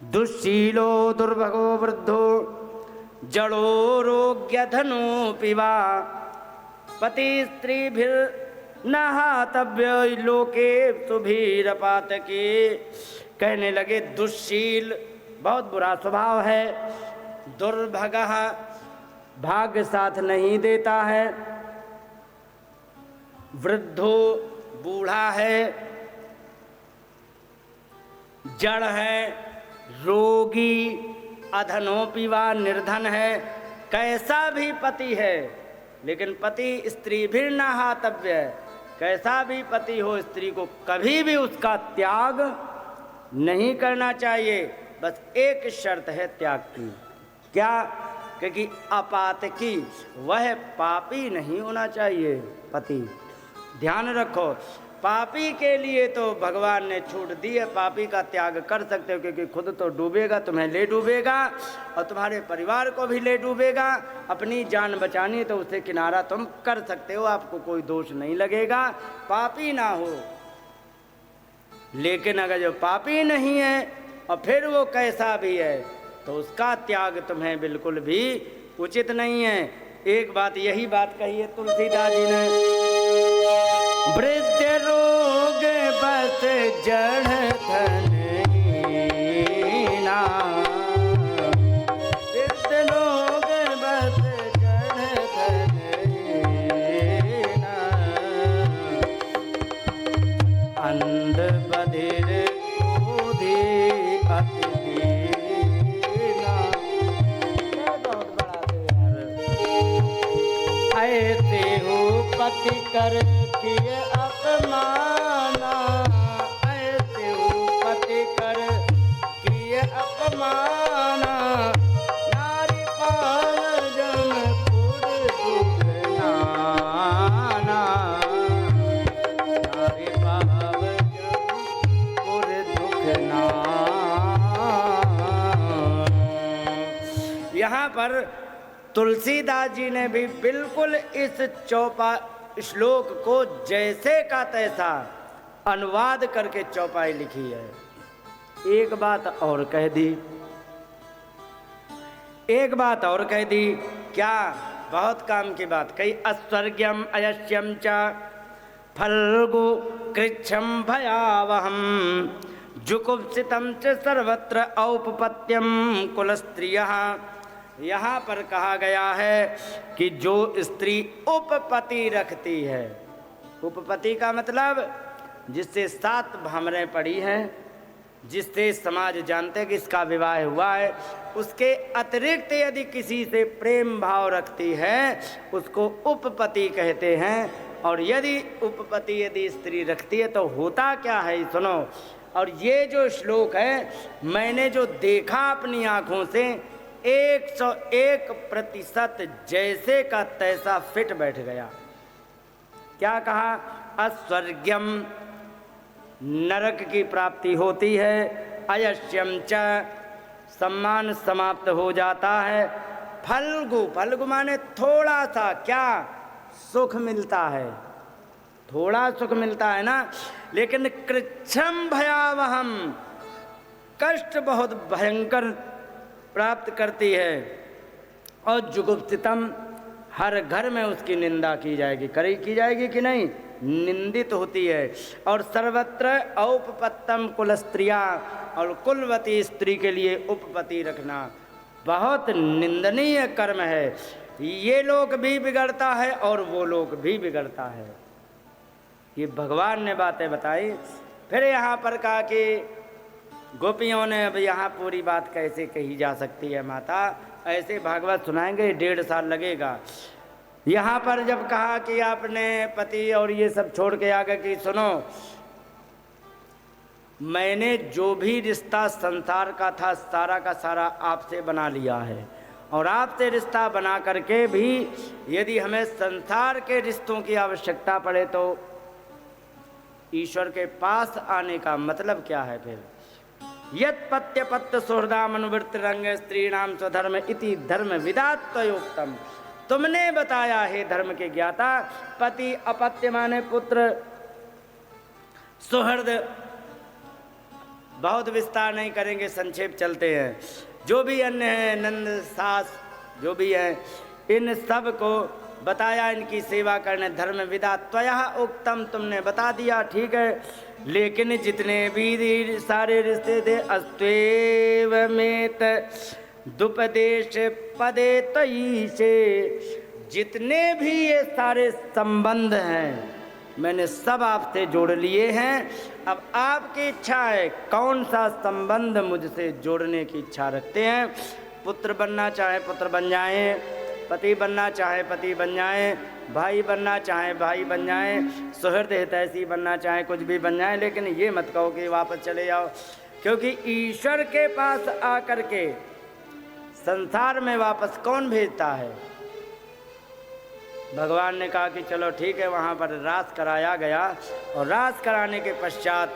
दुःशीलो दुर्भगो वृद्धो जड़ो रोग्यधनोऽपि वा पति स्त्रीभिर्नहातव्य लोके सुभीरपातके। कहने लगे दुःशील बहुत बुरा स्वभाव है, दुर्भगः भाग्य साथ नहीं देता है, वृद्धो बूढ़ा है, जड़ है, रोगी, अधनोऽपि वा निर्धन है। कैसा भी पति है लेकिन पति स्त्री भी न हातव्य है। कैसा भी पति हो स्त्री को कभी भी उसका त्याग नहीं करना चाहिए। बस एक शर्त है त्याग की, क्या? क्योंकि अपातकी, वह पापी नहीं होना चाहिए पति। ध्यान रखो, पापी के लिए तो भगवान ने छूट दी है, पापी का त्याग कर सकते हो क्योंकि खुद तो डूबेगा, तुम्हें ले डूबेगा और तुम्हारे परिवार को भी ले डूबेगा। अपनी जान बचानी तो उसे किनारा तुम कर सकते हो, आपको कोई दोष नहीं लगेगा, पापी ना हो। लेकिन अगर जो पापी नहीं है और फिर वो कैसा भी है तो उसका त्याग तुम्हें बिल्कुल भी उचित नहीं है। एक बात, यही बात कही है तुलसीदास जी ने, वृद्ध रोग बस जड़ धनहीना, वृद्ध रोग बस जड़ धनहीना, अंध बधिर क्रोधी अति दीना। बहुत बड़ा ऐसे हो पति कर किए अपमाना, ऐसे हो पति कर किए अपमाना, नारी पाव जम खुद दुख नाना, नारी पाव जम खुद दुख नाना। यहाँ पर तुलसीदास जी ने भी बिल्कुल इस श्लोक को जैसे का तैसा अनुवाद करके चौपाई लिखी है। एक बात और कह दी, एक बात और कह दी, क्या? बहुत काम की बात कही। अस्वर्ग्यम अयस्यम च फल्गु कृच्छम भयावहम जुकुप्सितम च सर्वत्र औपपत्यम कुलस्त्रियः। यहाँ पर कहा गया है कि जो स्त्री उपपति रखती है, उपपति का मतलब जिससे 7 भंवरें पड़ी हैं, जिससे समाज जानते कि इसका विवाह हुआ है, उसके अतिरिक्त यदि किसी से प्रेम भाव रखती है उसको उपपति कहते हैं। और यदि उपपति यदि स्त्री रखती है तो होता क्या है, सुनो। और ये जो श्लोक है मैंने जो देखा अपनी आँखों से 101% जैसे का तैसा फिट बैठ गया। क्या कहा? अस्वर्ग्यम, नरक की प्राप्ति होती है, अयस्यम च, सम्मान समाप्त हो जाता है, फल्गु, फल्गु माने थोड़ा सा, क्या? सुख मिलता है, थोड़ा सुख मिलता है ना। लेकिन कृच्छम भयावहम, कष्ट बहुत भयंकर प्राप्त करती है। और जुगुप्सितम, हर घर में उसकी निंदा की जाएगी, की जाएगी कि नहीं, निंदित होती है। और सर्वत्र औपपत्तम कुलस्त्रिया, और कुलवती स्त्री के लिए उपपति रखना बहुत निंदनीय कर्म है। ये लोग भी बिगड़ता है और वो लोग भी बिगड़ता है। ये भगवान ने बातें बताई। फिर यहाँ पर कहा कि गोपियों ने, अब यहाँ पूरी बात कैसे कही जा सकती है माता, ऐसे भागवत सुनाएंगे 1.5 साल लगेगा। यहाँ पर जब कहा कि आपने पति और ये सब छोड़ के आ गए कि सुनो, मैंने जो भी रिश्ता संसार का था सारा का सारा आपसे बना लिया है, और आपसे रिश्ता बना करके भी यदि हमें संसार के रिश्तों की आवश्यकता पड़े तो ईश्वर के पास आने का मतलब क्या है? फिर यत पत्य पत्य सुहृदाम अनुवृत्त रंग स्त्रीणाम स्वधर्म इति धर्म विदात्तयोक्तम। तुमने बताया हे धर्म के ज्ञाता, पति अपत्य माने पुत्र, सुहृद बहुत विस्तार नहीं करेंगे, संक्षेप चलते हैं। जो भी अन्य हैं, नंद सास जो भी हैं, इन सब को बताया इनकी सेवा करने। धर्म विदा त्वया उक्तम, तुमने बता दिया, ठीक है। लेकिन जितने भी सारे रिश्ते थे, अस्त्वेव मेत दुपदेश पदे तई से, जितने भी ये सारे संबंध हैं मैंने सब आपसे जोड़ लिए हैं। अब आपकी इच्छा है, कौन सा संबंध मुझसे जोड़ने की इच्छा रखते हैं। पुत्र बनना चाहे पुत्र बन जाएं, पति बनना चाहे पति बन जाएं, भाई बनना चाहे भाई बन जाएं, सुहृद हितैषी बनना चाहे कुछ भी बन जाएं, लेकिन ये मत कहो कि वापस चले जाओ। क्योंकि ईश्वर के पास आकर के संसार में वापस कौन भेजता है। भगवान ने कहा कि चलो ठीक है, वहाँ पर रास कराया गया और रास कराने के पश्चात